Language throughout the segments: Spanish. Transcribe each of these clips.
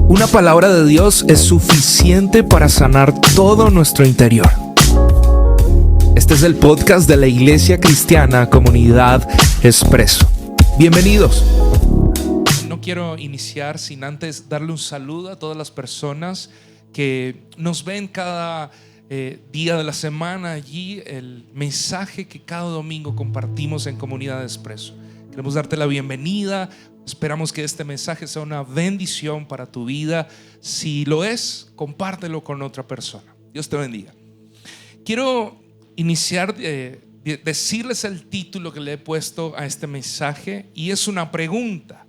Una palabra de Dios es suficiente para sanar todo nuestro interior. Este es el podcast de la Iglesia Cristiana Comunidad Expreso. Bienvenidos. No quiero iniciar sin antes darle un saludo a todas las personas que nos ven cada día de la semana allí, el mensaje que cada domingo compartimos en Comunidad Expreso. Queremos darte la bienvenida. Esperamos que este mensaje sea una bendición para tu vida. Si lo es, compártelo con otra persona. Dios te bendiga. Quiero iniciar decirles el título que le he puesto a este mensaje, y es una pregunta.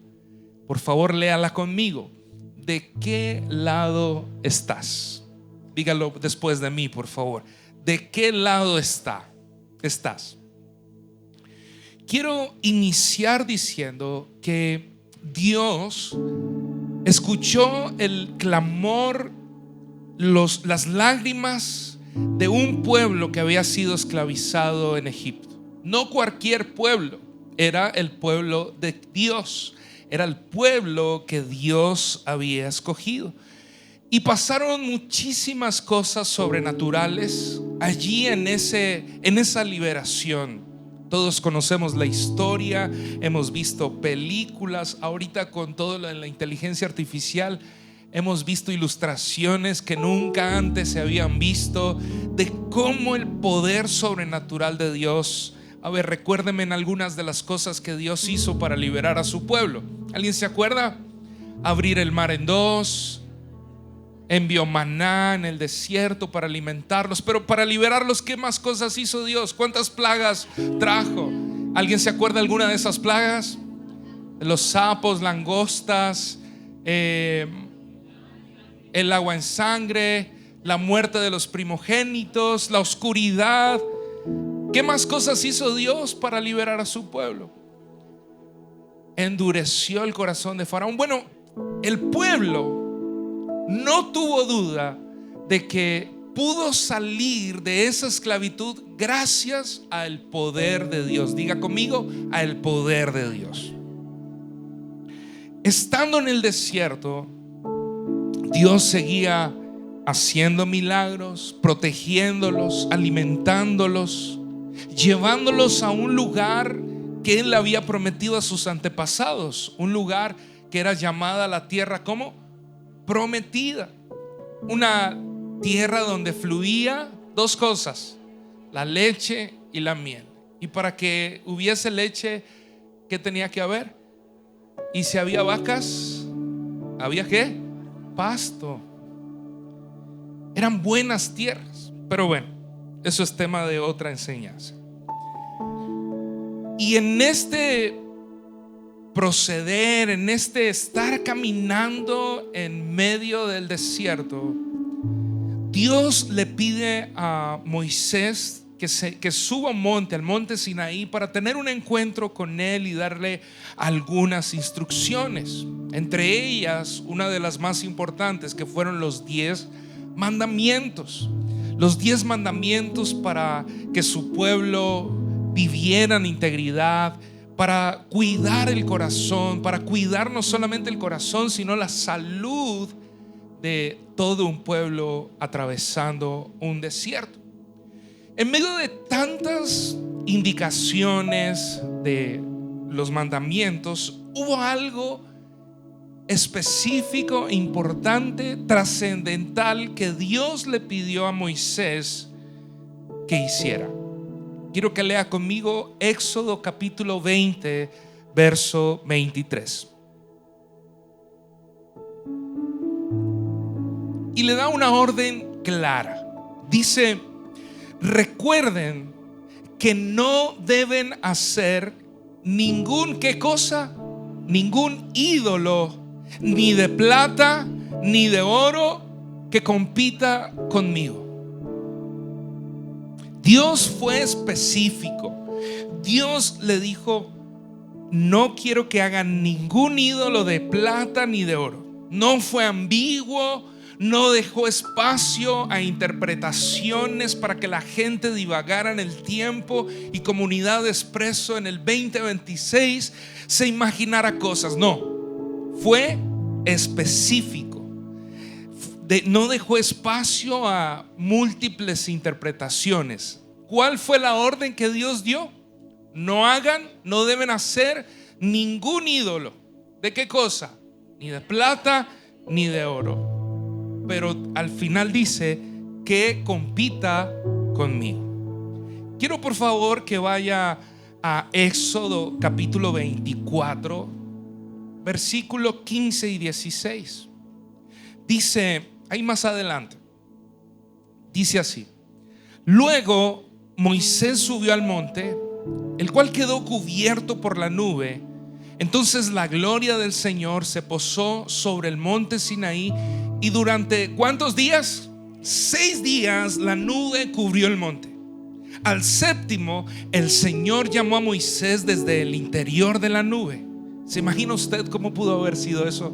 Por favor, léala conmigo. ¿De qué lado estás? Dígalo después de mí, por favor. ¿De qué lado estás? Quiero iniciar diciendo que Dios escuchó el clamor, las lágrimas de un pueblo que había sido esclavizado en Egipto. No cualquier pueblo, era el pueblo de Dios, era el pueblo que Dios había escogido. Y pasaron muchísimas cosas sobrenaturales allí en esa liberación. Todos conocemos la historia, hemos visto películas. Ahorita con todo lo de la inteligencia artificial hemos visto ilustraciones que nunca antes se habían visto de cómo el poder sobrenatural de Dios. A ver, recuérdenme en algunas de las cosas que Dios hizo para liberar a su pueblo. ¿Alguien se acuerda? Abrir el mar en dos, envió maná en el desierto para alimentarlos. Pero para liberarlos, ¿qué más cosas hizo Dios? ¿Cuántas plagas trajo? ¿Alguien se acuerda de alguna de esas plagas? Los sapos, langostas, el agua en sangre, la muerte de los primogénitos, la oscuridad. ¿Qué más cosas hizo Dios para liberar a su pueblo? Endureció el corazón de Faraón. Bueno, el pueblo no tuvo duda de que pudo salir de esa esclavitud gracias al poder de Dios. Diga conmigo, al poder de Dios. Estando en el desierto, Dios seguía haciendo milagros, protegiéndolos, alimentándolos, llevándolos a un lugar que Él había prometido a sus antepasados. Un lugar que era llamada la tierra, ¿cómo? Prometida. Una tierra donde fluía dos cosas: la leche y la miel. Y para que hubiese leche, ¿qué tenía que haber? Y si había vacas, ¿había qué? Pasto. Eran buenas tierras. Pero bueno, eso es tema de otra enseñanza. Y en este proceder, en este estar caminando en medio del desierto, Dios le pide a Moisés que suba un monte, al monte Sinaí, para tener un encuentro con él y darle algunas instrucciones. Entre ellas, una de las más importantes, que fueron los 10 mandamientos. Los 10 mandamientos para que su pueblo viviera en integridad, para cuidar el corazón, para cuidar no solamente el corazón, sino la salud de todo un pueblo atravesando un desierto. En medio de tantas indicaciones de los mandamientos, hubo algo específico, importante, trascendental que Dios le pidió a Moisés que hiciera. Quiero que lea conmigo Éxodo capítulo 20, verso 23. Y le da una orden clara. Dice: recuerden que no deben hacer ningún, ¿qué cosa? Ningún ídolo, ni de plata, ni de oro, que compita conmigo. Dios fue específico. Dios le dijo: no quiero que hagan ningún ídolo de plata ni de oro. No fue ambiguo, no dejó espacio a interpretaciones para que la gente divagara en el tiempo y Comunidad Expreso en el 2026 se imaginara cosas. No, fue específico. no dejó espacio a múltiples interpretaciones. ¿Cuál fue la orden que Dios dio? No hagan, no deben hacer ningún ídolo. ¿De qué cosa? Ni de plata ni de oro. Pero al final dice que compita conmigo. Quiero por favor que vaya a Éxodo capítulo 24, versículo 15 y 16. Dice ahí más adelante, dice así: luego Moisés subió al monte, el cual quedó cubierto por la nube. Entonces la gloria del Señor se posó sobre el monte Sinaí, y durante ¿cuántos días? 6 días la nube cubrió el monte. Al séptimo, el Señor llamó a Moisés desde el interior de la nube. ¿Se imagina usted cómo pudo haber sido eso?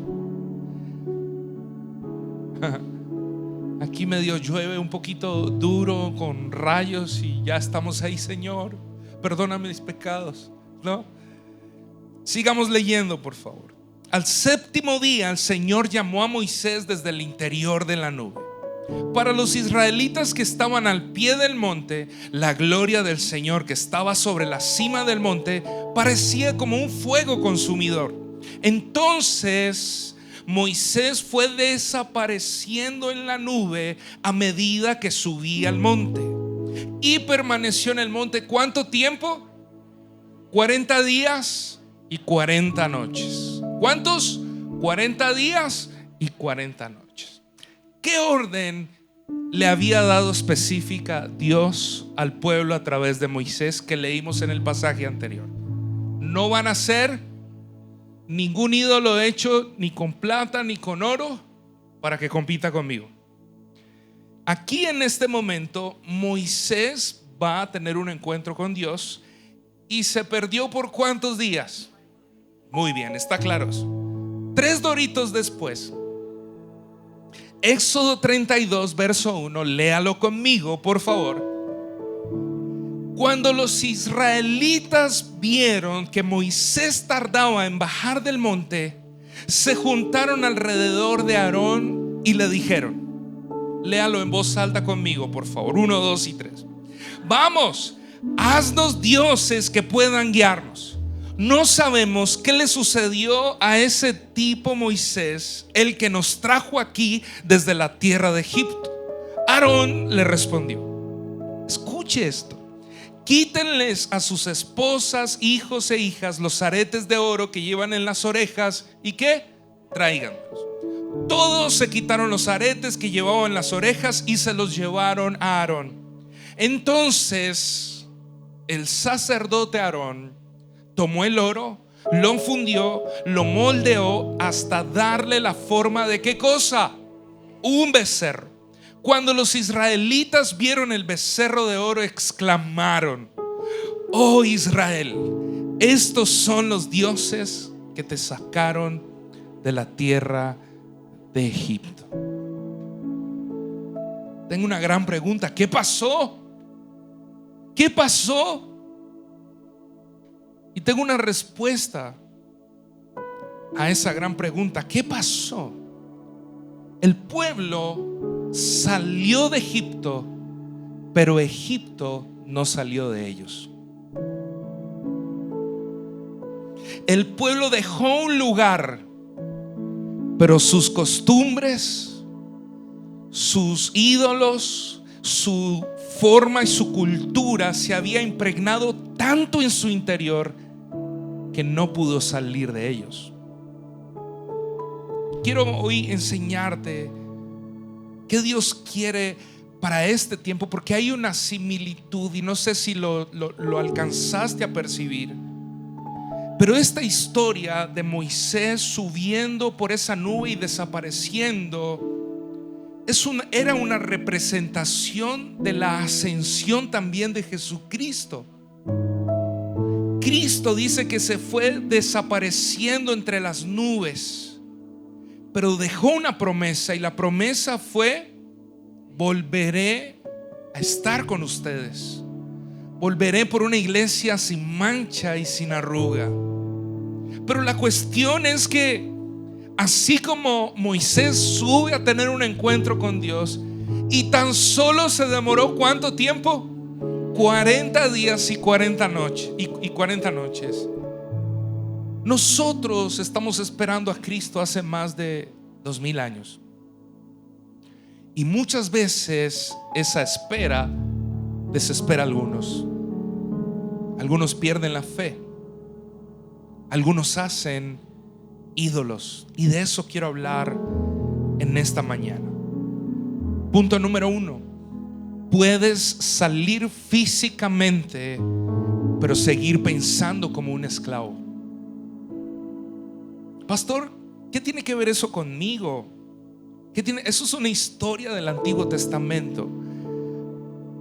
Aquí medio llueve un poquito duro con rayos y ya estamos ahí. Señor, perdóname mis pecados, ¿no? Sigamos leyendo, por favor. Al séptimo día el Señor llamó a Moisés desde el interior de la nube. Para los israelitas que estaban al pie del monte, la gloria del Señor que estaba sobre la cima del monte parecía como un fuego consumidor. Entonces Moisés fue desapareciendo en la nube a medida que subía al monte, y permaneció en el monte ¿cuánto tiempo? 40 días y 40 noches. ¿Cuántos? 40 días y 40 noches. ¿Qué orden le había dado específica Dios al pueblo a través de Moisés que leímos en el pasaje anterior? No van a hacer ningún ídolo hecho ni con plata ni con oro para que compita conmigo. Aquí en este momento Moisés va a tener un encuentro con Dios y se perdió por ¿cuántos días? Muy bien, está claro eso. 3 doritos después, Éxodo 32 verso 1, léalo conmigo por favor. Cuando los israelitas vieron que Moisés tardaba en bajar del monte, se juntaron alrededor de Aarón y le dijeron, léalo en voz alta conmigo por favor, 1, 2 y 3. Vamos, haznos dioses que puedan guiarnos. No sabemos qué le sucedió a ese tipo Moisés, el que nos trajo aquí desde la tierra de Egipto. Aarón le respondió, escuche esto: quítenles a sus esposas, hijos e hijas los aretes de oro que llevan en las orejas y que tráiganlos. Todos se quitaron los aretes que llevaban en las orejas y se los llevaron a Aarón. Entonces el sacerdote Aarón tomó el oro, lo fundió, lo moldeó hasta darle la forma de ¿qué cosa? Un becerro. Cuando los israelitas vieron el becerro de oro, exclamaron: oh Israel, estos son los dioses que te sacaron de la tierra de Egipto. Tengo una gran pregunta: ¿qué pasó? ¿Qué pasó? Y tengo una respuesta a esa gran pregunta: ¿qué pasó? El pueblo salió de Egipto, pero Egipto no salió de ellos. El pueblo dejó un lugar, pero sus costumbres, sus ídolos, su forma y su cultura se había impregnado tanto en su interior que no pudo salir de ellos. Quiero hoy enseñarte qué Dios quiere para este tiempo, porque hay una similitud y no sé si lo alcanzaste a percibir. Pero esta historia de Moisés subiendo por esa nube y desapareciendo era una representación de la ascensión también de Jesucristo. Cristo dice que se fue desapareciendo entre las nubes, pero dejó una promesa, y la promesa fue: volveré a estar con ustedes. Volveré por una iglesia sin mancha y sin arruga. Pero la cuestión es que Así como Moisés sube a tener un encuentro con Dios y tan solo se demoró ¿cuánto tiempo? 40 días y 40 noches. Nosotros estamos esperando a Cristo hace más de 2000 años. Y muchas veces esa espera desespera a algunos. Algunos pierden la fe. Algunos hacen ídolos. Y de eso quiero hablar en esta mañana. Punto número 1. Puedes salir físicamente, pero seguir pensando como un esclavo. Pastor, ¿qué tiene que ver eso conmigo? Eso es una historia del Antiguo Testamento,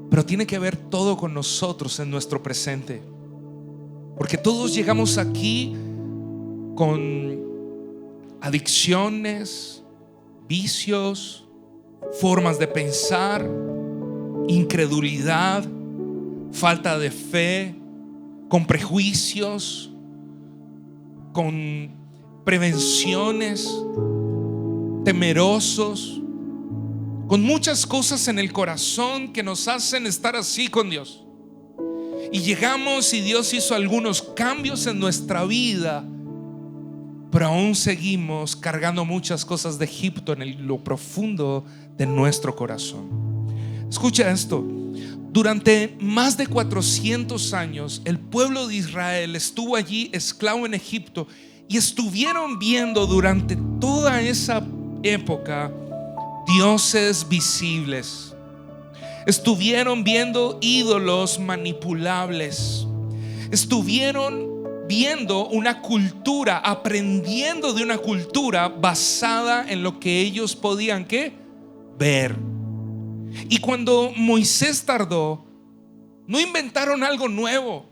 pero tiene que ver todo con nosotros en nuestro presente. Porque todos llegamos aquí con adicciones, vicios, formas de pensar, incredulidad, falta de fe, con prejuicios, con prevenciones, temerosos, con muchas cosas en el corazón que nos hacen estar así con Dios. Y llegamos y Dios hizo algunos cambios en nuestra vida, pero aún seguimos cargando muchas cosas de Egipto en lo profundo de nuestro corazón. Escucha esto. Durante más de 400 años el pueblo de Israel estuvo allí esclavo en Egipto, y estuvieron viendo durante toda esa época dioses visibles. Estuvieron viendo ídolos manipulables. Estuvieron viendo una cultura, aprendiendo de una cultura basada en lo que ellos podían ¿qué? Ver. Y cuando Moisés tardó, no inventaron algo nuevo.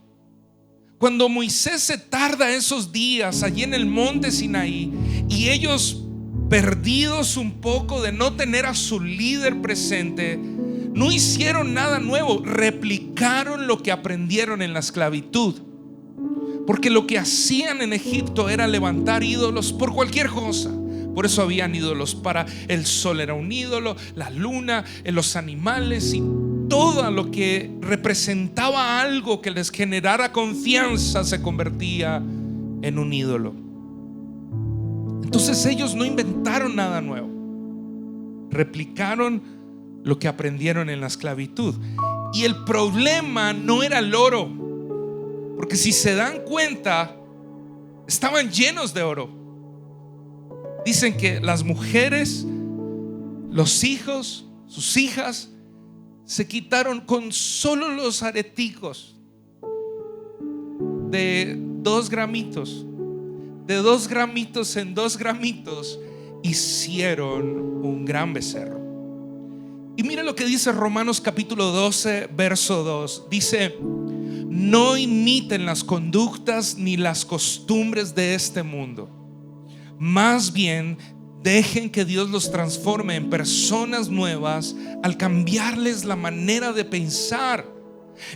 Cuando Moisés se tarda esos días allí en el monte Sinaí, y ellos, perdidos un poco de no tener a su líder presente, no hicieron nada nuevo, replicaron lo que aprendieron en la esclavitud. Porque lo que hacían en Egipto era levantar ídolos por cualquier cosa. Por eso habían ídolos para el sol, era un ídolo, la luna, los animales y todo lo que representaba algo que les generara confianza se convertía en un ídolo. Entonces ellos no inventaron nada nuevo, replicaron lo que aprendieron en la esclavitud. Y el problema no era el oro, porque si se dan cuenta, estaban llenos de oro. Dicen que las mujeres, los hijos, sus hijas, se quitaron con solo los areticos de 2 gramitos. De 2 gramitos en 2 gramitos hicieron un gran becerro. Y mira lo que dice Romanos capítulo 12 verso 2. Dice: no imiten las conductas ni las costumbres de este mundo, más bien dejen que Dios los transforme en personas nuevas al cambiarles la manera de pensar.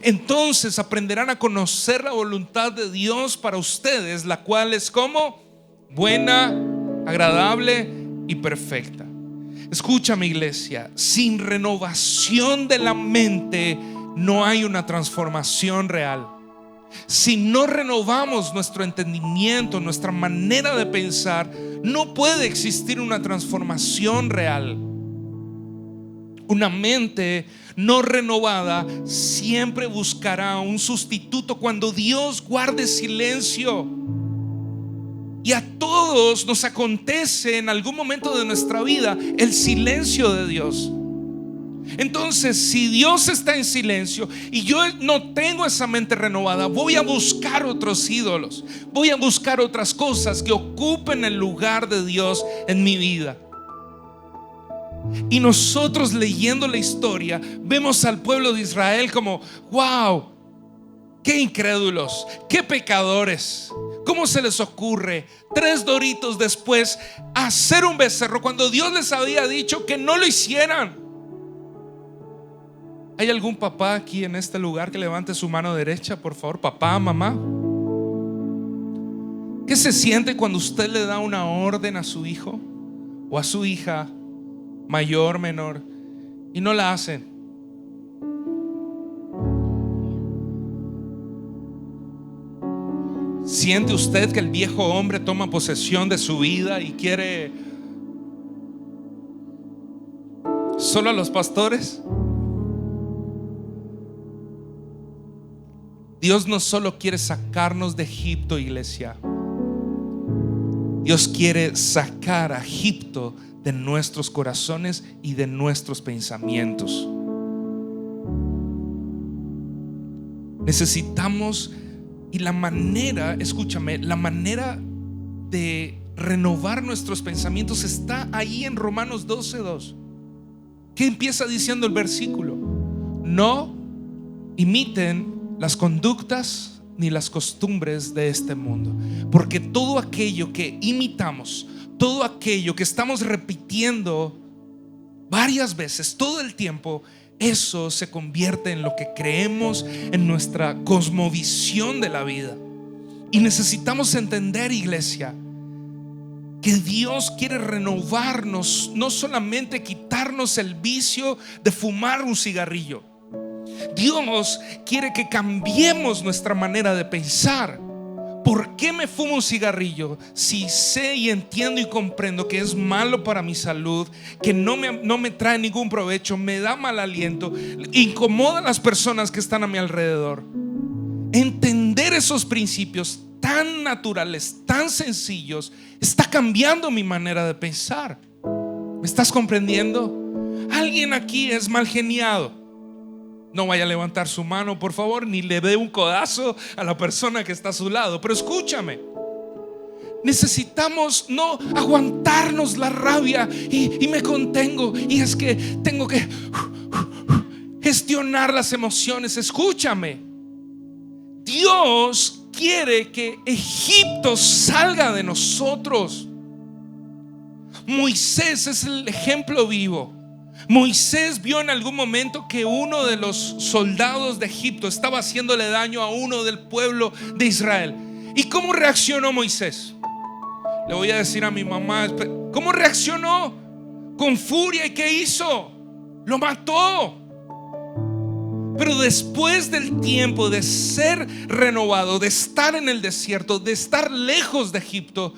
Entonces aprenderán a conocer la voluntad de Dios para ustedes, la cual es como buena, agradable y perfecta. Escúchame, iglesia, sin renovación de la mente no hay una transformación real. Si no renovamos nuestro entendimiento, nuestra manera de pensar, no puede existir una transformación real. Una mente no renovada siempre buscará un sustituto cuando Dios guarde silencio. Y a todos nos acontece en algún momento de nuestra vida el silencio de Dios. Entonces, si Dios está en silencio y yo no tengo esa mente renovada, voy a buscar otros ídolos, voy a buscar otras cosas que ocupen el lugar de Dios en mi vida. Y nosotros, leyendo la historia, vemos al pueblo de Israel como: wow, qué incrédulos, qué pecadores. ¿Cómo se les ocurre 3 doritos después hacer un becerro cuando Dios les había dicho que no lo hicieran? ¿Hay algún papá aquí en este lugar que levante su mano derecha, por favor? Papá, mamá. ¿Qué se siente cuando usted le da una orden a su hijo o a su hija, mayor, menor, y no la hacen? ¿Siente usted que el viejo hombre toma posesión de su vida y quiere solo a los pastores? Dios no solo quiere sacarnos de Egipto, iglesia. Dios quiere sacar a Egipto de nuestros corazones y de nuestros pensamientos. Necesitamos, y la manera, escúchame, la manera de renovar nuestros pensamientos está ahí en Romanos 12:2. ¿Qué empieza diciendo el versículo? No imiten las conductas ni las costumbres de este mundo, porque todo aquello que imitamos, todo aquello que estamos repitiendo varias veces, todo el tiempo, eso se convierte en lo que creemos, en nuestra cosmovisión de la vida. Y necesitamos entender, iglesia, que Dios quiere renovarnos, no solamente quitarnos el vicio de fumar un cigarrillo. Dios quiere que cambiemos nuestra manera de pensar. ¿Por qué me fumo un cigarrillo si sé y entiendo y comprendo que es malo para mi salud, que no me trae ningún provecho, me da mal aliento, incomoda a las personas que están a mi alrededor? Entender esos principios tan naturales, tan sencillos, está cambiando mi manera de pensar. ¿Me estás comprendiendo? Alguien aquí es mal geniado. No vaya a levantar su mano, por favor, ni le dé un codazo a la persona que está a su lado. Pero escúchame, necesitamos no aguantarnos la rabia y me contengo, y es que tengo que gestionar las emociones. Escúchame, Dios quiere que Egipto salga de nosotros. Moisés es el ejemplo vivo. Moisés vio en algún momento que uno de los soldados de Egipto estaba haciéndole daño a uno del pueblo de Israel. ¿Y cómo reaccionó Moisés? Le voy a decir a mi mamá, ¿cómo reaccionó? Con furia. ¿Y qué hizo? Lo mató. Pero después del tiempo de ser renovado, de estar en el desierto, de estar lejos de Egipto,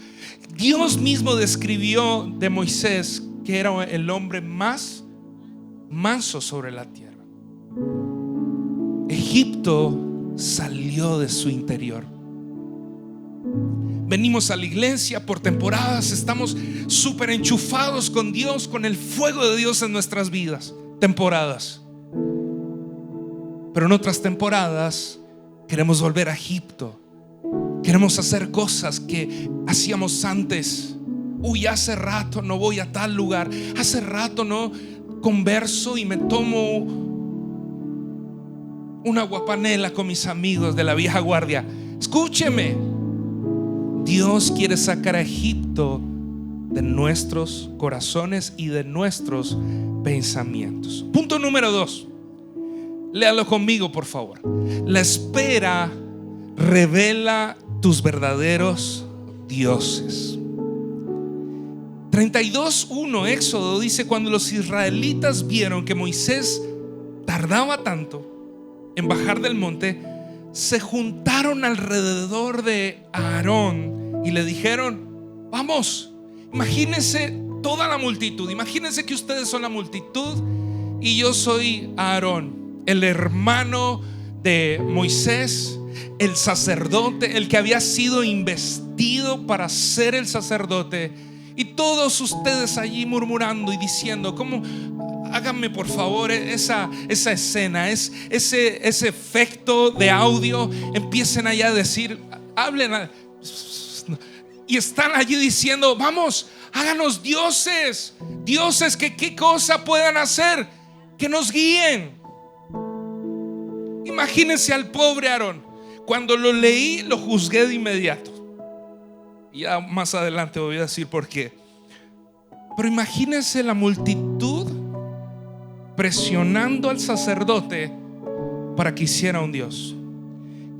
Dios mismo describió de Moisés que era el hombre más manso sobre la tierra. Egipto salió de su interior. Venimos a la iglesia por temporadas, estamos súper enchufados con Dios, con el fuego de Dios en nuestras vidas. Temporadas. Pero en otras temporadas queremos volver a Egipto. Queremos hacer cosas que hacíamos antes. Uy, hace rato no voy a tal lugar. Hace rato no converso y me tomo una guapanela con mis amigos de la vieja guardia. Escúcheme, Dios quiere sacar a Egipto de nuestros corazones y de nuestros pensamientos. Punto número 2. Léalo conmigo, por favor. La espera revela tus verdaderos dioses. 32:1 Éxodo dice: cuando los israelitas vieron que Moisés tardaba tanto en bajar del monte, se juntaron alrededor de Aarón y le dijeron: vamos. Imagínense toda la multitud. Imagínense que ustedes son la multitud y yo soy Aarón, el hermano de Moisés, el sacerdote, el que había sido investido para ser el sacerdote. Y todos ustedes allí murmurando y diciendo: ¿cómo? Háganme por favor esa escena, ese efecto de audio. Empiecen allá a decir, hablen y están allí diciendo: vamos, háganos dioses. Dioses que qué cosa puedan hacer, que nos guíen. Imagínense al pobre Aarón. Cuando lo leí, lo juzgué de inmediato. Ya más adelante voy a decir por qué. Pero imagínense la multitud presionando al sacerdote para que hiciera un Dios.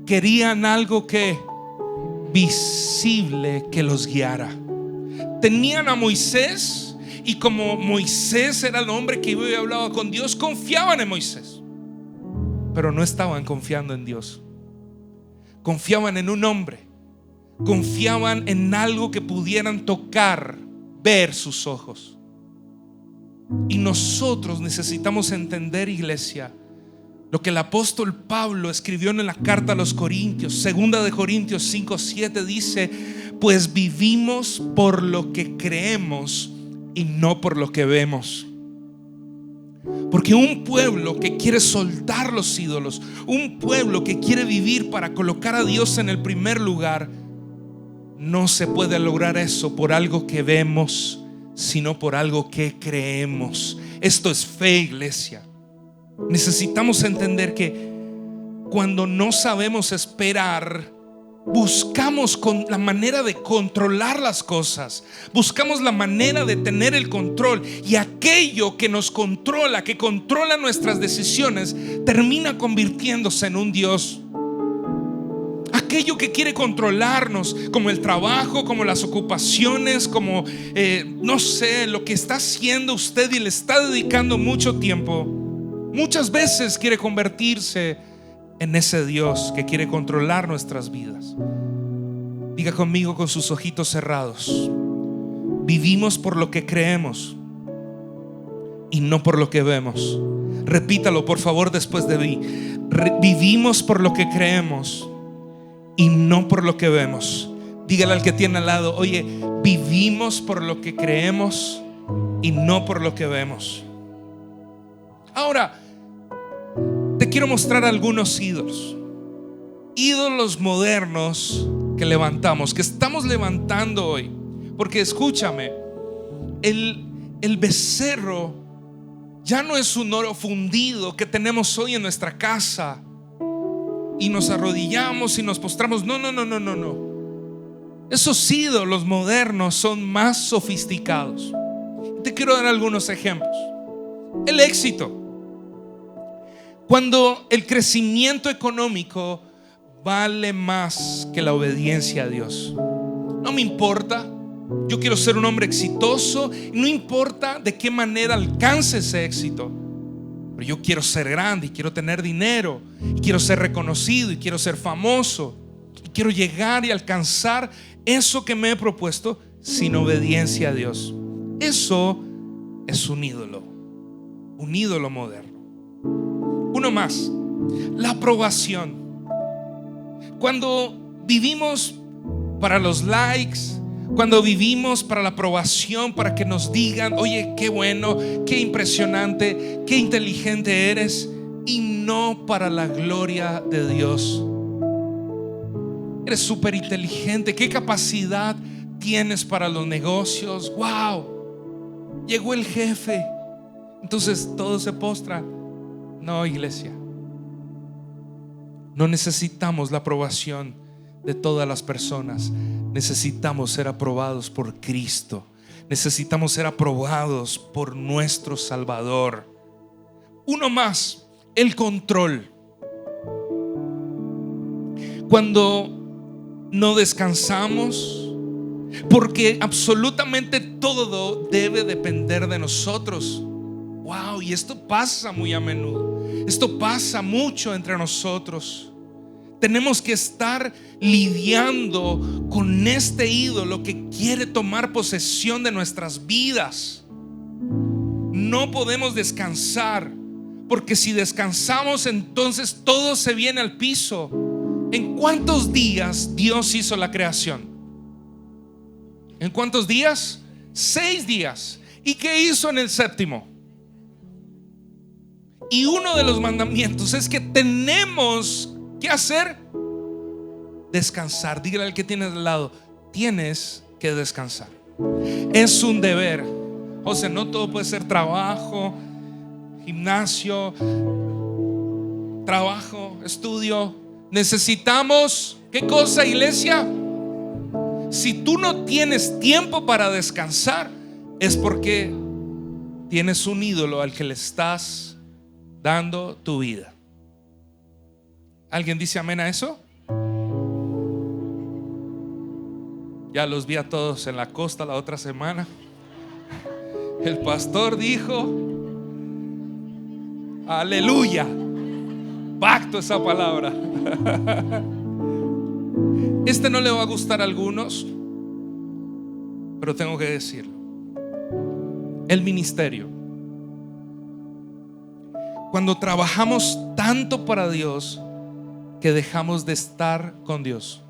Querían algo que visible que los guiara. Tenían a Moisés, y como Moisés era el hombre que iba y hablaba con Dios, confiaban en Moisés, pero no estaban confiando en Dios. Confiaban en un hombre, confiaban en algo que pudieran tocar, ver sus ojos. Y nosotros necesitamos entender, iglesia, lo que el apóstol Pablo escribió en la carta a los Corintios. Segunda de Corintios 5:7 dice: pues vivimos por lo que creemos y no por lo que vemos. Porque un pueblo que quiere soltar los ídolos, un pueblo que quiere vivir para colocar a Dios en el primer lugar, no se puede lograr eso por algo que vemos, sino por algo que creemos. Esto es fe, iglesia. Necesitamos entender que cuando no sabemos esperar, buscamos con la manera de controlar las cosas, buscamos la manera de tener el control, y aquello que nos controla, que controla nuestras decisiones, termina convirtiéndose en un Dios. Aquello que quiere controlarnos, como el trabajo, como las ocupaciones, como no sé, lo que está haciendo usted y le está dedicando mucho tiempo, muchas veces quiere convertirse en ese Dios que quiere controlar nuestras vidas. Diga conmigo con sus ojitos cerrados: vivimos por lo que creemos y no por lo que vemos. Repítalo por favor después de mí: vivimos por lo que creemos y no por lo que vemos. Dígale al que tiene al lado: oye, vivimos por lo que creemos y no por lo que vemos. Ahora te quiero mostrar algunos ídolos modernos que levantamos, que estamos levantando hoy. Porque escúchame, el becerro ya no es un oro fundido que tenemos hoy en nuestra casa y nos arrodillamos y nos postramos. No. Esos ídolos modernos son más sofisticados. Te quiero dar algunos ejemplos. El éxito. Cuando el crecimiento económico vale más que la obediencia a Dios. No me importa, yo quiero ser un hombre exitoso, y no importa de qué manera alcance ese éxito, pero yo quiero ser grande y quiero tener dinero y quiero ser reconocido y quiero ser famoso y quiero llegar y alcanzar eso que me he propuesto sin obediencia a Dios. Eso es un ídolo moderno. Uno más: la aprobación. Cuando vivimos para los likes, cuando vivimos para la aprobación, para que nos digan: oye, qué bueno, qué impresionante, qué inteligente eres, y no para la gloria de Dios. Eres súper inteligente, qué capacidad tienes para los negocios. Wow, llegó el jefe, entonces todos se postran. No, iglesia, no necesitamos la aprobación de todas las personas. Necesitamos ser aprobados por Cristo. Necesitamos ser aprobados por nuestro Salvador. Uno más: el control. Cuando no descansamos, porque absolutamente todo debe depender de nosotros. Wow, y esto pasa muy a menudo. Esto pasa mucho entre nosotros. Tenemos que estar lidiando con este ídolo que quiere tomar posesión de nuestras vidas. No podemos descansar, porque si descansamos, entonces todo se viene al piso. ¿En cuántos días Dios hizo la creación? ¿En cuántos días? 6 días. ¿Y qué hizo en el séptimo? Y uno de los mandamientos es que tenemos que hacer: descansar. Dígale al que tienes al lado: tienes que descansar. Es un deber. José, no todo puede ser trabajo, gimnasio, trabajo, estudio. Necesitamos, ¿qué cosa, iglesia? Si tú no tienes tiempo para descansar, es porque tienes un ídolo al que le estás dando tu vida. ¿Alguien dice amén a eso? Ya los vi a todos en la costa la otra semana. El pastor dijo, aleluya, pacto esa palabra. Este no le va a gustar a algunos, pero tengo que decirlo. El ministerio, cuando trabajamos tanto para Dios que dejamos de estar con Dios.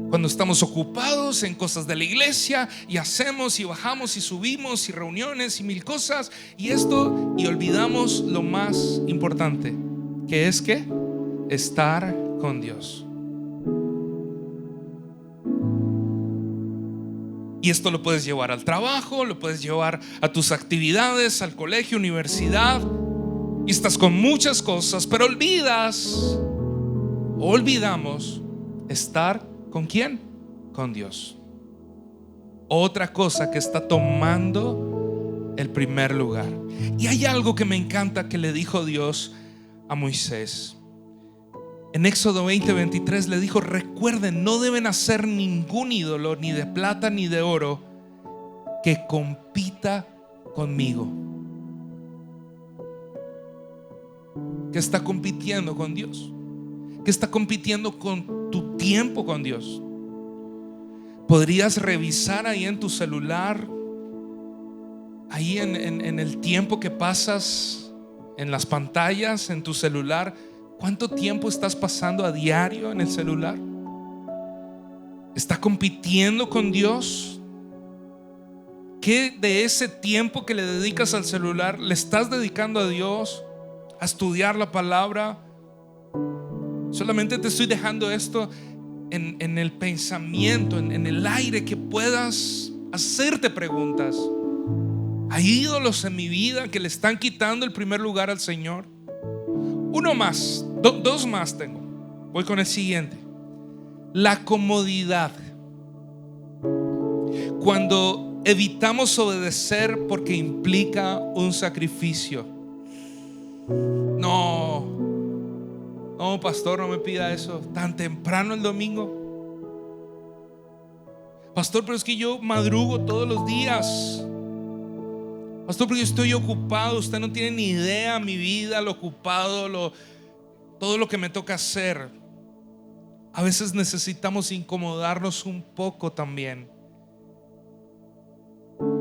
Cuando estamos ocupados en cosas de la iglesia y hacemos y bajamos y subimos y reuniones y mil cosas y esto, y olvidamos lo más importante, que es que estar con Dios. Y esto lo puedes llevar al trabajo, lo puedes llevar a tus actividades, al colegio, universidad, y estás con muchas cosas, pero olvidamos estar ¿con quién? Con Dios. Otra cosa que está tomando el primer lugar. Y hay algo que me encanta que le dijo Dios a Moisés. En Éxodo 20:23 le dijo: recuerden, no deben hacer ningún ídolo, ni de plata ni de oro, que compita conmigo. Que está compitiendo con Dios, que está compitiendo con tu tiempo con Dios. Podrías revisar ahí en tu celular, ahí en el tiempo que pasas en las pantallas, en tu celular. ¿Cuánto tiempo estás pasando a diario en el celular? ¿Está compitiendo con Dios? ¿Qué de ese tiempo que le dedicas al celular le estás dedicando a Dios? A estudiar la palabra. Solamente te estoy dejando esto en el pensamiento, en el aire, que puedas hacerte preguntas. ¿Hay ídolos en mi vida que le están quitando el primer lugar al Señor? Uno más, dos más tengo. Voy con el siguiente. La comodidad. Cuando evitamos obedecer porque implica un sacrificio. No, pastor, no me pida eso tan temprano el domingo. Pastor, pero es que yo madrugo todos los días. Pastor, porque yo estoy ocupado. Usted no tiene ni idea mi vida, lo ocupado, todo lo que me toca hacer. A veces necesitamos incomodarnos un poco también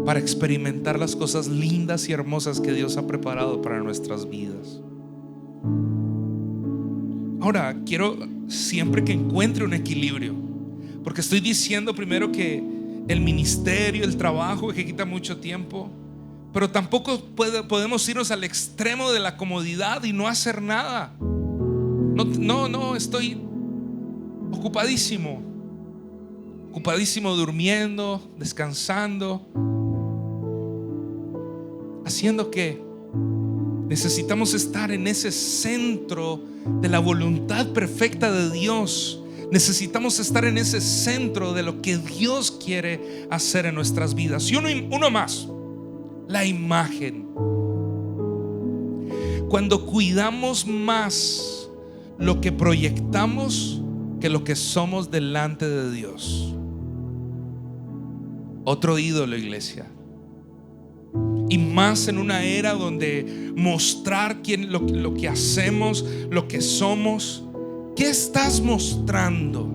para experimentar las cosas lindas y hermosas que Dios ha preparado para nuestras vidas. Ahora, quiero siempre que encuentre un equilibrio, porque estoy diciendo primero que el ministerio, el trabajo, que quita mucho tiempo, pero tampoco podemos irnos al extremo de la comodidad y no hacer nada. No, estoy ocupadísimo durmiendo, descansando. Haciendo que necesitamos estar en ese centro de la voluntad perfecta de Dios. Necesitamos estar en ese centro de lo que Dios quiere hacer en nuestras vidas. Y uno más, la imagen. Cuando cuidamos más lo que proyectamos que lo que somos delante de Dios. Otro ídolo, iglesia. Y más en una era donde mostrar lo que hacemos, lo que somos. ¿Qué estás mostrando?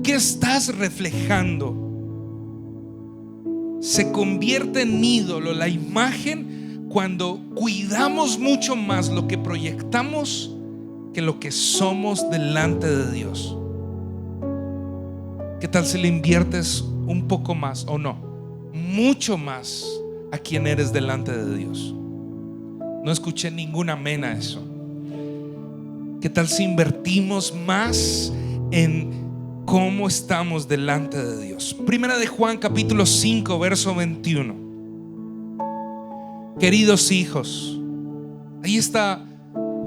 ¿Qué estás reflejando? Se convierte en ídolo la imagen cuando cuidamos mucho más lo que proyectamos que lo que somos delante de Dios. ¿Qué tal si le inviertes un poco más, o no, mucho más, a quien eres delante de Dios? No escuché ningún amén a eso. ¿Qué tal si invertimos más en cómo estamos delante de Dios? Primera de Juan capítulo 5 verso 21. Queridos hijos, ahí está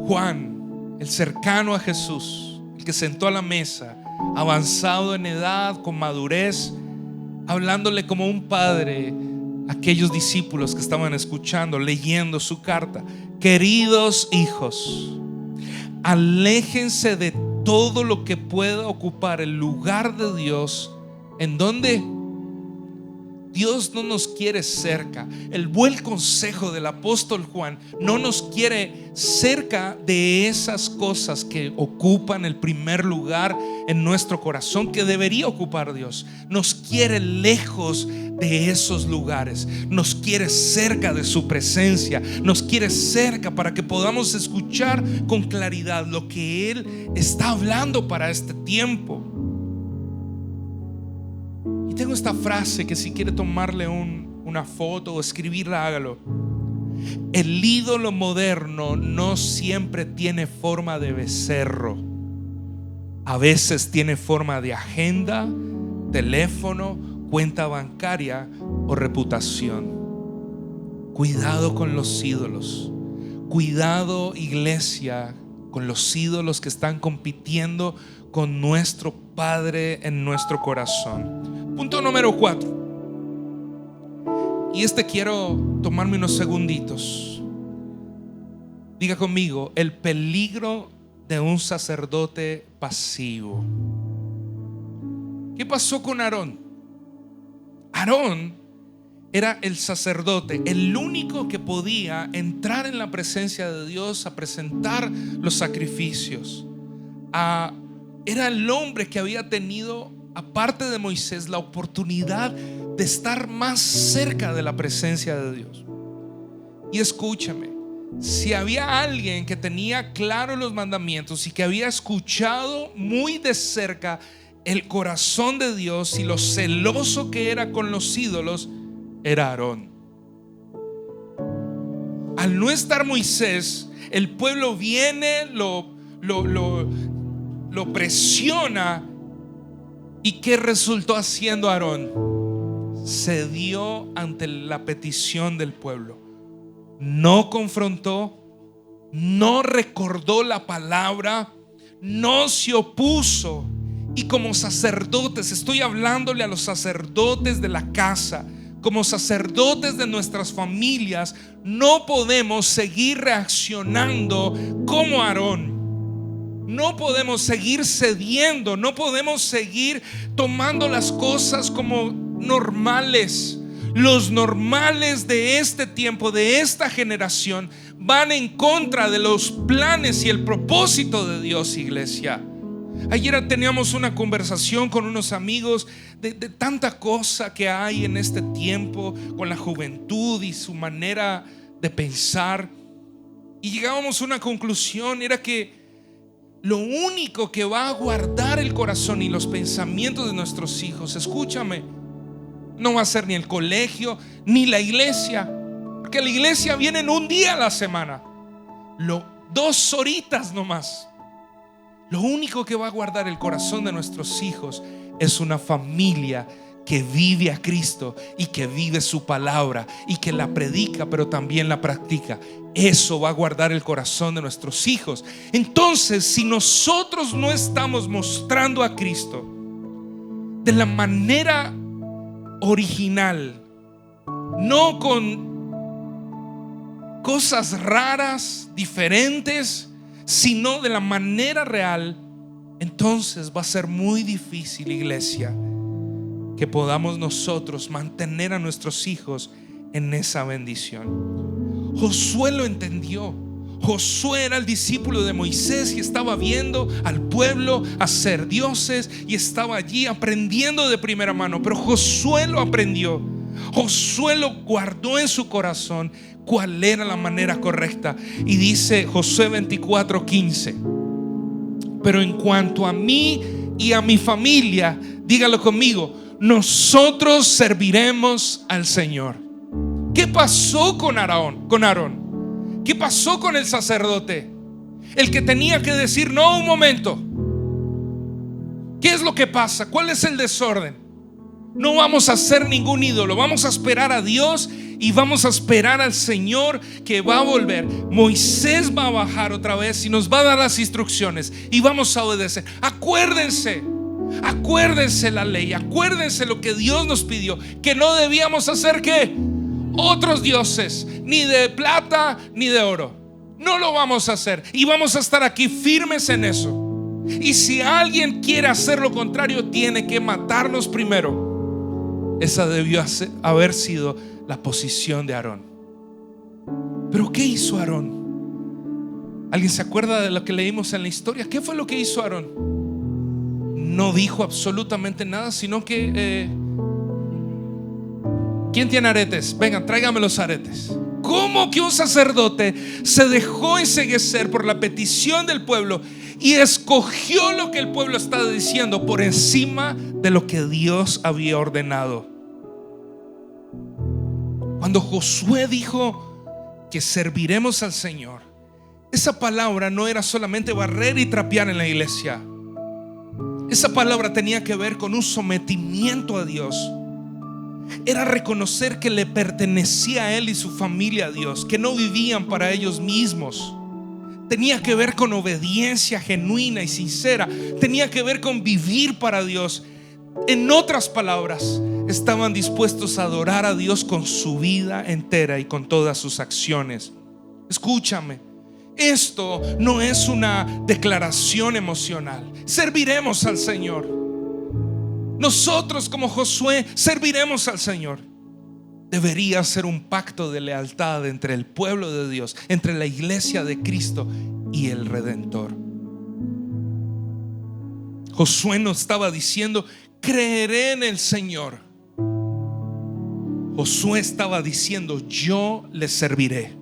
Juan, el cercano a Jesús, el que sentó a la mesa, avanzado en edad, con madurez, hablándole como un padre a aquellos discípulos que estaban escuchando, leyendo su carta. Queridos hijos, Aléjense de todo lo que pueda ocupar el lugar de Dios. ¿En dónde? Dios no nos quiere cerca. El buen consejo del apóstol Juan no nos quiere cerca de esas cosas que ocupan el primer lugar en nuestro corazón, que debería ocupar Dios. Nos quiere lejos de esos lugares. Nos quiere cerca de su presencia. Nos quiere cerca para que podamos escuchar con claridad lo que Él está hablando para este tiempo. Y tengo esta frase que si quiere tomarle una foto o escribirla, hágalo. El ídolo moderno no siempre tiene forma de becerro. A veces tiene forma de agenda, teléfono, cuenta bancaria o reputación. Cuidado con los ídolos. Cuidado, iglesia, con los ídolos que están compitiendo con nuestro Padre en nuestro corazón. Punto número 4. Y quiero tomarme unos segunditos. Diga conmigo: el peligro de un sacerdote pasivo. ¿Qué pasó con Aarón? Aarón era el sacerdote, el único que podía entrar en la presencia de Dios a presentar los sacrificios. Era el hombre que había tenido, aparte de Moisés, la oportunidad de estar más cerca de la presencia de Dios. Y escúchame, si había alguien que tenía claro los mandamientos y que había escuchado muy de cerca el corazón de Dios y lo celoso que era con los ídolos, era Aarón. Al no estar Moisés, el pueblo viene, lo presiona. ¿Y qué resultó haciendo Aarón? Cedió ante la petición del pueblo. No confrontó, no recordó la palabra, no se opuso. Y como sacerdotes, estoy hablándole a los sacerdotes de la casa, como sacerdotes de nuestras familias, no podemos seguir reaccionando como Aarón. No podemos seguir cediendo, no podemos seguir tomando las cosas como normales. Los normales de este tiempo, de esta generación, van en contra de los planes y el propósito de Dios, iglesia. Ayer teníamos una conversación con unos amigos de tanta cosa que hay en este tiempo con la juventud y su manera de pensar, y llegábamos a una conclusión. Era que lo único que va a guardar el corazón y los pensamientos de nuestros hijos, escúchame, no va a ser ni el colegio ni la iglesia, porque la iglesia viene en un día a la semana, 2 horitas nomás. Lo único que va a guardar el corazón de nuestros hijos es una familia que vive a Cristo y que vive su palabra y que la predica, pero también la practica. Eso va a guardar el corazón de nuestros hijos. Entonces, si nosotros no estamos mostrando a Cristo de la manera original, no con cosas raras, diferentes, sino de la manera real, entonces va a ser muy difícil, iglesia, que podamos nosotros mantener a nuestros hijos en esa bendición. Josué lo entendió. Josué era el discípulo de Moisés y estaba viendo al pueblo hacer dioses y estaba allí aprendiendo de primera mano. Pero Josué lo aprendió. Josué lo guardó en su corazón cuál era la manera correcta. Y dice Josué 24:15: pero en cuanto a mí y a mi familia, dígalo conmigo, nosotros serviremos al Señor. ¿Qué pasó con Aarón? ¿Qué pasó con el sacerdote? El que tenía que decir: no, un momento, ¿qué es lo que pasa? ¿Cuál es el desorden? No vamos a hacer ningún ídolo, vamos a esperar a Dios y vamos a esperar al Señor que va a volver. Moisés va a bajar otra vez y nos va a dar las instrucciones y vamos a obedecer. Acuérdense la ley, acuérdense lo que Dios nos pidió, que no debíamos hacer ¿qué? Otros dioses, ni de plata ni de oro. No lo vamos a hacer y vamos a estar aquí firmes en eso. Y si alguien quiere hacer lo contrario, tiene que matarnos primero. Esa debió haber sido la posición de Aarón. Pero ¿qué hizo Aarón? ¿Alguien se acuerda de lo que leímos en la historia? ¿Qué fue lo que hizo Aarón? No dijo absolutamente nada, sino que ¿quién tiene aretes? Vengan, tráigame los aretes. ¿Cómo que un sacerdote se dejó enceguecer por la petición del pueblo y escogió lo que el pueblo estaba diciendo por encima de lo que Dios había ordenado? Cuando Josué dijo que serviremos al Señor, esa palabra no era solamente barrer y trapear en la iglesia. Esa palabra tenía que ver con un sometimiento a Dios. Era reconocer que le pertenecía a él y su familia a Dios, que no vivían para ellos mismos. Tenía que ver con obediencia genuina y sincera. Tenía que ver con vivir para Dios. En otras palabras, estaban dispuestos a adorar a Dios con su vida entera y con todas sus acciones. Escúchame, esto no es una declaración emocional. Serviremos al Señor. Nosotros como Josué serviremos al Señor. Debería ser un pacto de lealtad entre el pueblo de Dios, entre la iglesia de Cristo y el Redentor. Josué no estaba diciendo creeré en el Señor. Josué estaba diciendo yo le serviré.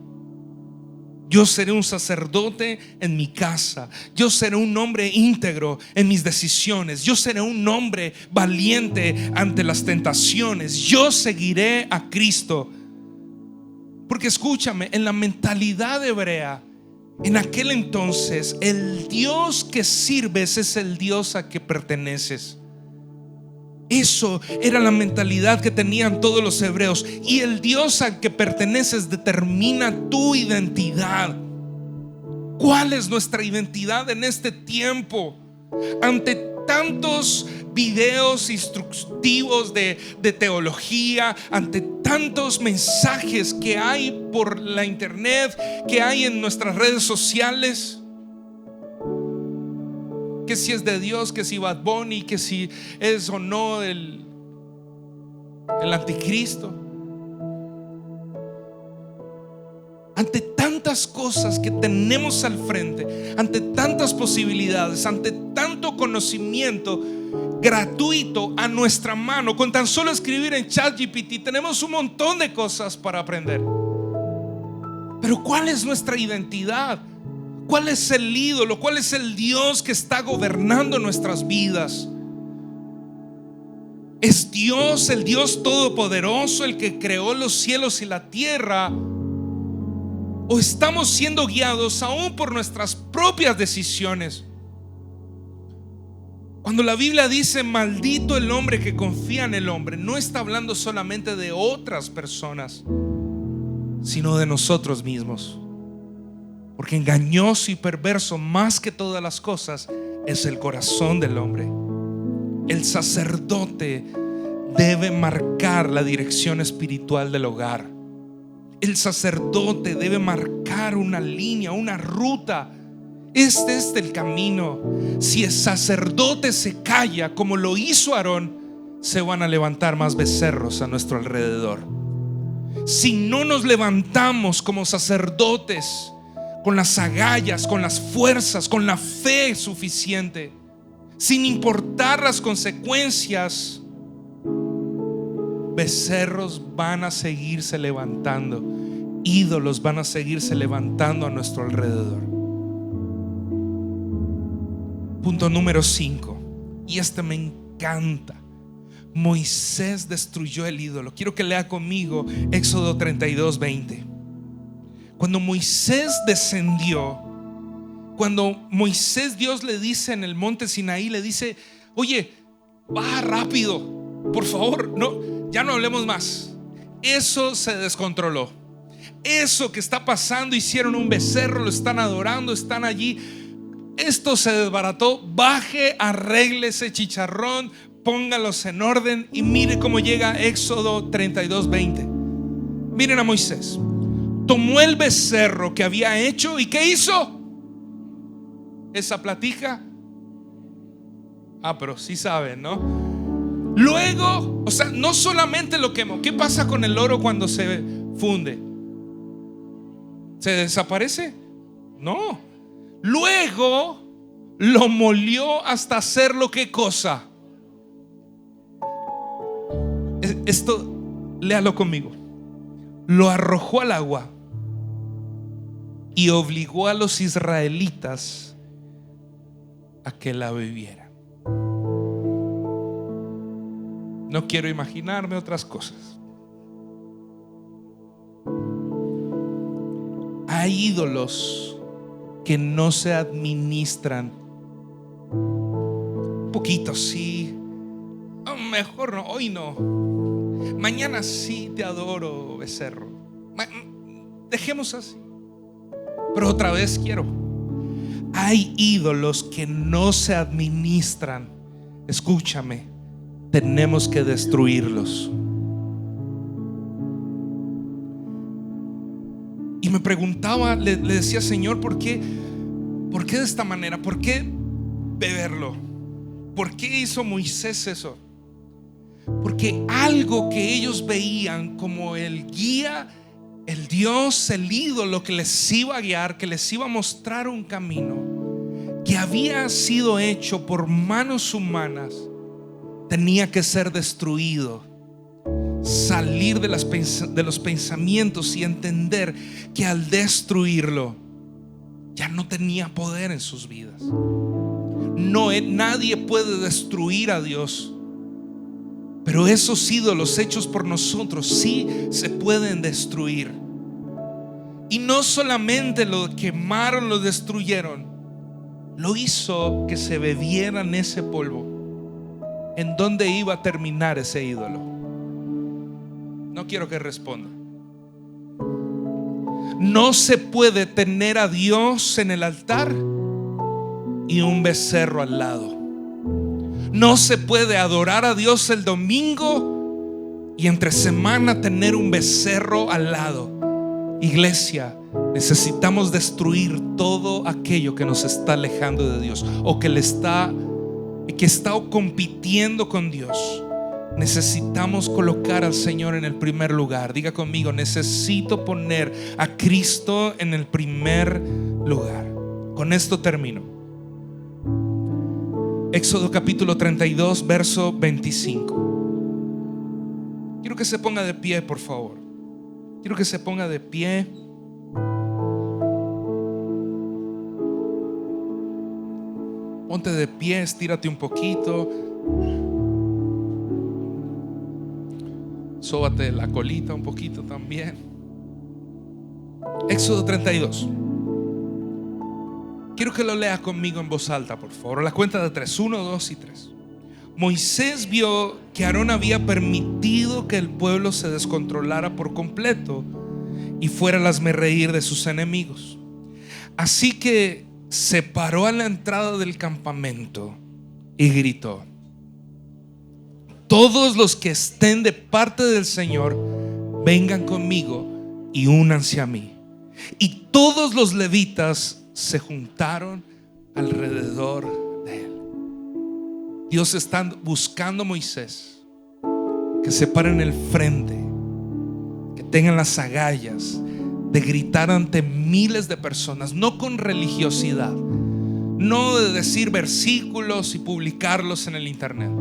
Yo seré un sacerdote en mi casa. Yo seré un hombre íntegro en mis decisiones. Yo seré un hombre valiente ante las tentaciones. Yo seguiré a Cristo. Porque escúchame, en la mentalidad hebrea, en aquel entonces, el Dios que sirves es el Dios a que perteneces. Eso era la mentalidad que tenían todos los hebreos. Y el Dios al que perteneces determina tu identidad. ¿Cuál es nuestra identidad en este tiempo? Ante tantos videos instructivos de teología, ante tantos mensajes que hay por la internet, que hay en nuestras redes sociales, que si es de Dios, que si Bad Bunny, que si es o no el anticristo. Ante tantas cosas que tenemos al frente, ante tantas posibilidades, ante tanto conocimiento gratuito a nuestra mano, con tan solo escribir en ChatGPT tenemos un montón de cosas para aprender. Pero ¿cuál es nuestra identidad? ¿Cuál es el ídolo? ¿Cuál es el Dios que está gobernando nuestras vidas? ¿Es Dios, el Dios todopoderoso, el que creó los cielos y la tierra? ¿O estamos siendo guiados aún por nuestras propias decisiones? Cuando la Biblia dice maldito el hombre que confía en el hombre, no está hablando solamente de otras personas, sino de nosotros mismos. Porque engañoso y perverso más que todas las cosas es el corazón del hombre. El sacerdote debe marcar la dirección espiritual del hogar. El sacerdote debe marcar una línea, una ruta. Este es el camino. Si el sacerdote se calla como lo hizo Aarón, se van a levantar más becerros a nuestro alrededor. Si no nos levantamos como sacerdotes, con las agallas, con las fuerzas, con la fe suficiente, sin importar las consecuencias, becerros van a seguirse levantando, ídolos van a seguirse levantando a nuestro alrededor. Punto número 5, y este me encanta. Moisés destruyó el ídolo. Quiero que lea conmigo Éxodo 32:20. Cuando Moisés descendió, cuando Moisés, Dios le dice en el monte Sinaí, le dice: oye, baja rápido, por favor, no, ya no hablemos más. Eso se descontroló. Eso que está pasando, hicieron un becerro, lo están adorando, están allí. Esto se desbarató. Baje, arregle ese chicharrón, póngalos en orden. Y mire cómo llega Éxodo 32:20. Miren a Moisés: tomó el becerro que había hecho y ¿qué hizo? Esa platica. Pero sí saben, ¿no? Luego, o sea, no solamente lo quemó. ¿Qué pasa con el oro cuando se funde? ¿Se desaparece? No. Luego lo molió hasta hacerlo, ¿qué cosa? Esto, léalo conmigo. Lo arrojó al agua y obligó a los israelitas a que la bebieran. No quiero imaginarme otras cosas. Hay ídolos que no se administran. Un poquito sí, mejor no, hoy no. Mañana sí te adoro, becerro. Dejemos así. Pero otra vez quiero. Hay ídolos que no se administran. Escúchame, tenemos que destruirlos. Y me preguntaba, le decía, Señor, ¿por qué de esta manera? ¿Por qué beberlo? ¿Por qué hizo Moisés eso? Porque algo que ellos veían como el guía, el Dios, el ídolo que les iba a guiar, que les iba a mostrar un camino, que había sido hecho por manos humanas, tenía que ser destruido. Salir de los pensamientos y entender que al destruirlo ya no tenía poder en sus vidas. Nadie puede destruir a Dios, pero esos ídolos hechos por nosotros sí se pueden destruir. Y no solamente lo quemaron, lo destruyeron, lo hizo que se bebieran ese polvo. ¿En dónde iba a terminar ese ídolo? No quiero que responda. No se puede tener a Dios en el altar y un becerro al lado. No se puede adorar a Dios el domingo y entre semana tener un becerro al lado. Iglesia, necesitamos destruir todo aquello que nos está alejando de Dios o que está compitiendo con Dios. Necesitamos colocar al Señor en el primer lugar. Diga conmigo: necesito poner a Cristo en el primer lugar. Con esto termino. Éxodo capítulo 32, verso 25. Quiero que se ponga de pie, por favor. Quiero que se ponga de pie. Ponte de pie, estírate un poquito. Sóbate la colita un poquito también. Éxodo 32. Quiero que lo leas conmigo en voz alta, por favor. A la cuenta de 3, 1, 2 y 3. Moisés vio que Aarón había permitido que el pueblo se descontrolara por completo y fuera el hazmerreír de sus enemigos. Así que se paró a la entrada del campamento y gritó: todos los que estén de parte del Señor, vengan conmigo y únanse a mí. Y todos los levitas se juntaron alrededor de él. Dios está buscando a Moisés que se pare en el frente, que tengan las agallas de gritar ante miles de personas, no con religiosidad, no de decir versículos y publicarlos en el internet.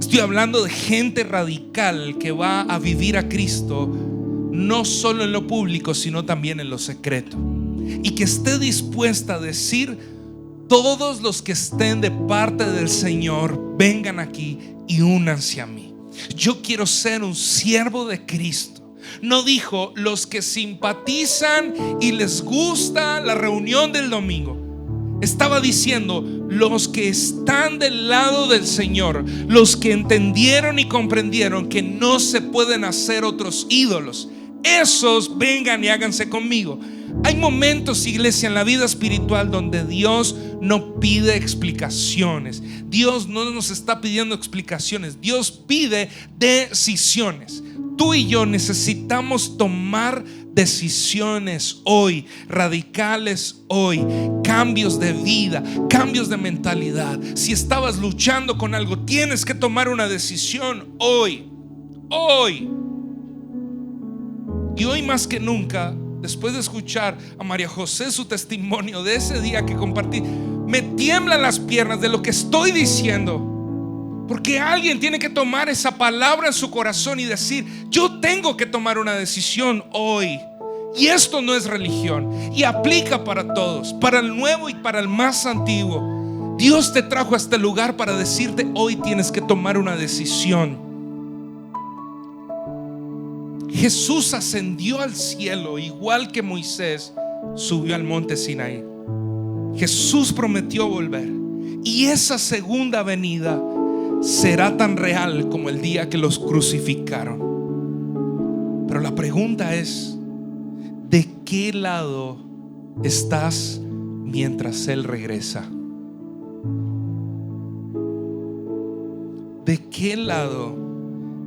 Estoy hablando de gente radical que va a vivir a Cristo no solo en lo público, sino también en lo secreto, y que esté dispuesta a decir: todos los que estén de parte del Señor, vengan aquí y únanse a mí. Yo quiero ser un siervo de Cristo. No dijo los que simpatizan y les gusta la reunión del domingo. Estaba diciendo los que están del lado del Señor, los que entendieron y comprendieron que no se pueden hacer otros ídolos. Esos vengan y háganse conmigo. Hay momentos, iglesia, en la vida espiritual donde Dios no pide explicaciones. Dios no nos está pidiendo explicaciones. Dios pide decisiones. Tú y yo necesitamos tomar decisiones hoy, radicales hoy, cambios de vida, cambios de mentalidad. Si estabas luchando con algo, tienes que tomar una decisión hoy. Y hoy más que nunca, después de escuchar a María José su testimonio de ese día que compartí, me tiemblan las piernas de lo que estoy diciendo. Porque alguien tiene que tomar esa palabra en su corazón y decir: yo tengo que tomar una decisión hoy. Y esto no es religión, y aplica para todos, para el nuevo y para el más antiguo. Dios te trajo a este lugar para decirte: hoy tienes que tomar una decisión. Jesús ascendió al cielo, igual que Moisés subió al monte Sinaí. Jesús prometió volver, y esa segunda venida será tan real como el día que los crucificaron. Pero la pregunta es: ¿de qué lado estás mientras Él regresa? ¿De qué lado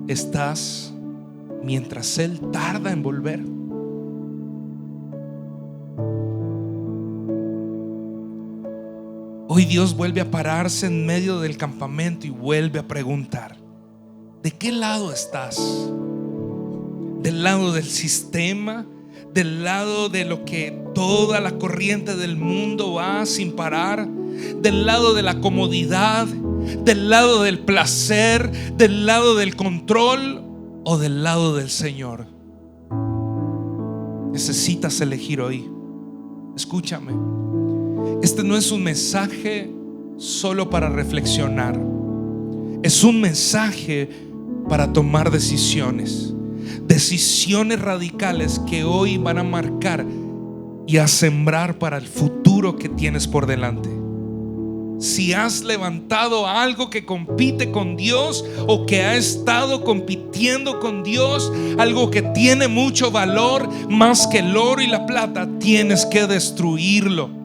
estás mientras Él tarda en volver? Hoy Dios vuelve a pararse en medio del campamento y vuelve a preguntar: ¿de qué lado estás? ¿Del lado del sistema? ¿Del lado de lo que toda la corriente del mundo va sin parar? ¿Del lado de la comodidad? ¿Del lado del placer? ¿Del lado del control? ¿O del lado del Señor? Necesitas elegir hoy. Escúchame. Este no es un mensaje solo para reflexionar. Es un mensaje para tomar decisiones. Decisiones radicales que hoy van a marcar y a sembrar para el futuro que tienes por delante. Si has levantado algo que compite con Dios, o que ha estado compitiendo con Dios, algo que tiene mucho valor, más que el oro y la plata, tienes que destruirlo.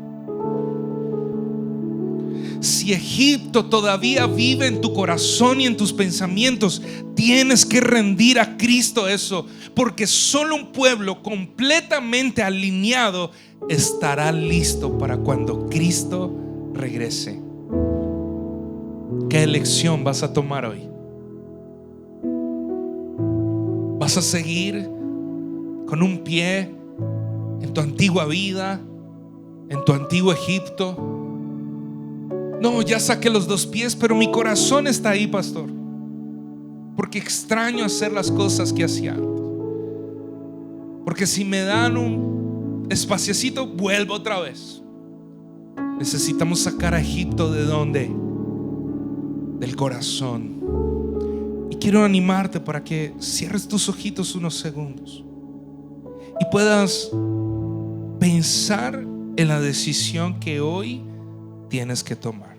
Si Egipto todavía vive en tu corazón y en tus pensamientos, tienes que rendir a Cristo eso, porque solo un pueblo completamente alineado estará listo para cuando Cristo regrese. ¿Qué elección vas a tomar hoy? ¿Vas a seguir con un pie en tu antigua vida, en tu antiguo Egipto? No, ya saqué los dos pies, pero mi corazón está ahí, pastor, porque extraño hacer las cosas que hacía antes. Porque si me dan un espaciecito, vuelvo otra vez. Necesitamos sacar a Egipto. ¿De dónde? Del corazón. Y quiero animarte para que cierres tus ojitos unos segundos y puedas pensar en la decisión que hoy tienes que tomar.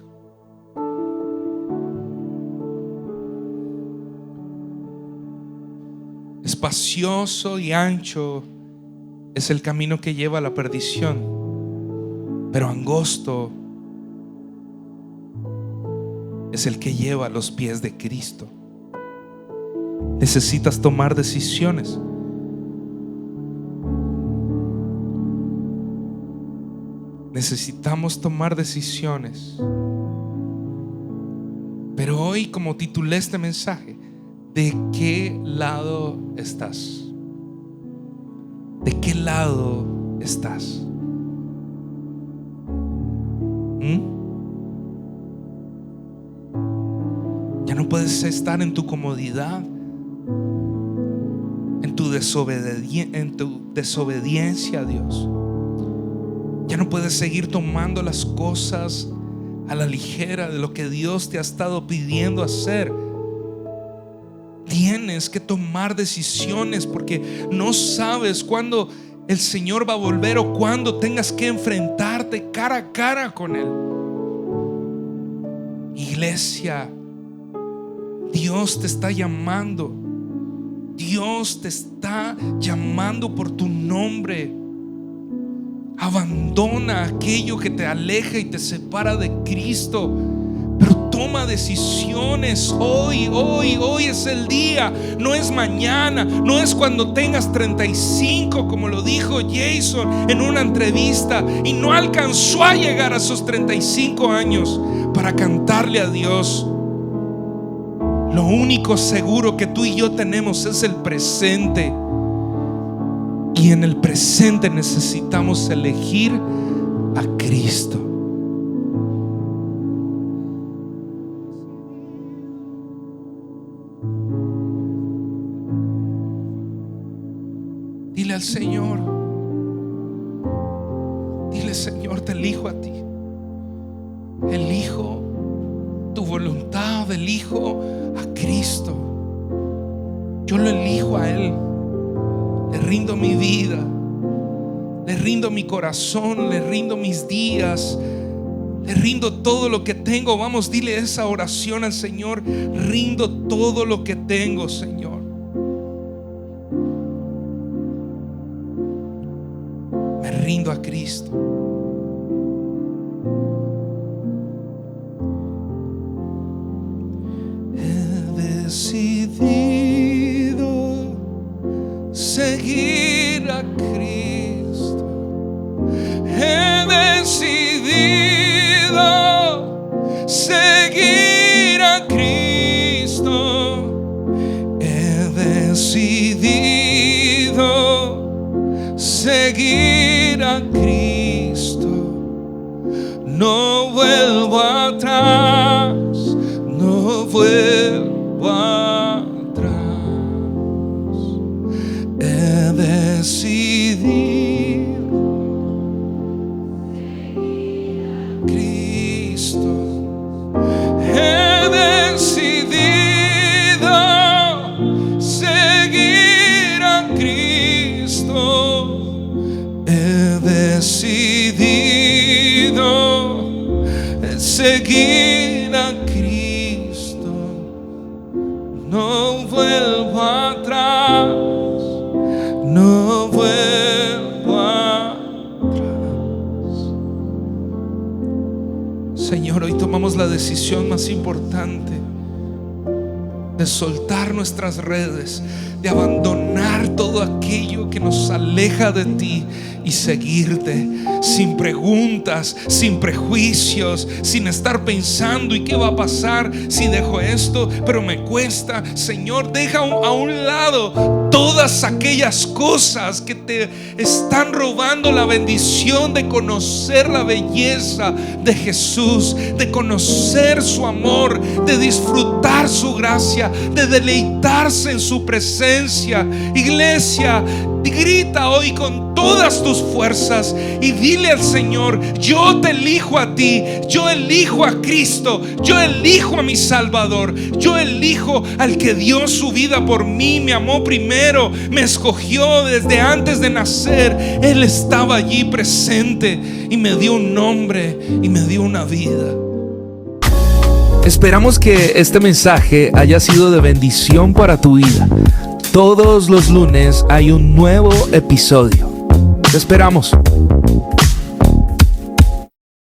Espacioso y ancho es el camino que lleva a la perdición, pero angosto es el que lleva a los pies de Cristo. Necesitas tomar decisiones. Necesitamos tomar decisiones. Pero hoy, como titulé este mensaje, ¿de qué lado estás? ¿De qué lado estás? Ya no puedes estar en tu comodidad, en tu desobediencia a Dios. Ya no puedes seguir tomando las cosas a la ligera de lo que Dios te ha estado pidiendo hacer. Tienes que tomar decisiones, porque no sabes cuándo el Señor va a volver o cuándo tengas que enfrentarte cara a cara con Él. Iglesia, Dios te está llamando. Dios te está llamando por tu nombre. Abandona aquello que te aleja y te separa de Cristo, pero toma decisiones hoy es el día, no es mañana, no es cuando tengas 35, como lo dijo Jason en una entrevista y no alcanzó a llegar a sus 35 años para cantarle a Dios. Lo único seguro que tú y yo tenemos es el presente, y en el presente necesitamos elegir a Cristo. Dile al Señor, dile: Señor, te elijo a ti, elijo tu voluntad, elijo a Cristo, yo lo elijo a Él. Le rindo mi vida, le rindo mi corazón, le rindo mis días, le rindo todo lo que tengo. Vamos, dile esa oración al Señor: rindo todo lo que tengo, Señor. Me rindo a Cristo. He decidido seguir a Cristo. He decidido seguir a Cristo. He decidido seguir a Cristo. No vuelvo atrás, no vuelvo atrás. He decidido Cristo. He decidido seguir a Cristo. He decidido seguir a Cristo. No vuelvo atrás, no vuelvo atrás. Señor, hoy tomamos la decisión más importante de soltar nuestras redes, de abandonar todo aquello que nos aleja de ti y seguirte sin preguntas, sin prejuicios, sin estar pensando: ¿y qué va a pasar si dejo esto? Pero me cuesta. Señor, deja a un lado todas aquellas cosas que te están robando la bendición de conocer la belleza de Jesús, de conocer su amor, de disfrutar su gracia, de deleitarse en su presencia. Iglesia, grita hoy con todas tus fuerzas y dile al Señor: yo te elijo a ti, yo elijo a Cristo, yo elijo a mi Salvador, yo elijo al que dio su vida por mí, me amó primero, me escogió desde antes de nacer. Él estaba allí presente y me dio un nombre y me dio una vida. Esperamos que este mensaje haya sido de bendición para tu vida. Todos los lunes hay un nuevo episodio. Te esperamos.